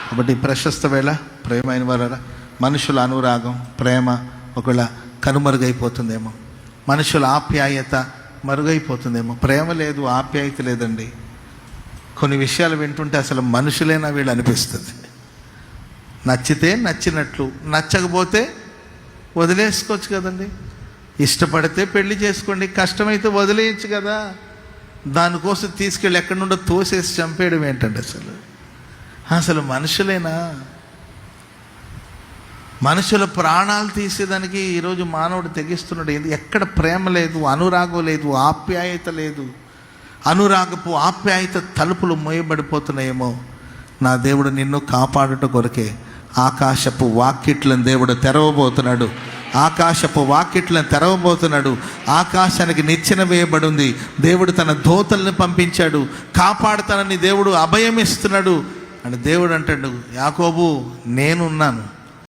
కాబట్టి ప్రశస్త వేళ ప్రేమైన వారా, మనుషుల అనురాగం, ప్రేమ ఒకవేళ కనుమరుగైపోతుందేమో, మనుషుల ఆప్యాయత మరుగైపోతుందేమో. ప్రేమ లేదు, ఆప్యాయత లేదండి. కొన్ని విషయాలు వింటుంటే అసలు మనుషులేనా వీళ్ళు అనిపిస్తుంది. నచ్చితే నచ్చినట్లు, నచ్చకపోతే వదిలేసుకోవచ్చు కదండి. ఇష్టపడితే పెళ్లి చేసుకోండి, కష్టమైతే వదిలేయచ్చు కదా. దానికోసం తీసుకెళ్ళి ఎక్కడి నుండో తోసేసి చంపేయడం ఏంటండి అసలు మనుషులేనా? మనుషుల ప్రాణాలు తీసేదానికి ఈరోజు మానవుడు తెగిస్తున్నాడు. ఎక్కడ ప్రేమ లేదు, అనురాగం లేదు, ఆప్యాయత లేదు. అనురాగపు ఆప్యాయత తలుపులు మోయబడిపోతున్నాయేమో. నా దేవుడు నిన్ను కాపాడుట కొరకే ఆకాశపు వాకిట్లను దేవుడు తెరవబోతున్నాడు. ఆకాశపు వాకిట్లను తెరవబోతున్నాడు. ఆకాశానికి నిచ్చెన వేయబడి ఉంది. దేవుడు తన దూతల్ని పంపించాడు, కాపాడుతానని దేవుడు అభయం ఇస్తున్నాడు. అంటే దేవుడు అంటాడు, యాకోబు నేనున్నాను,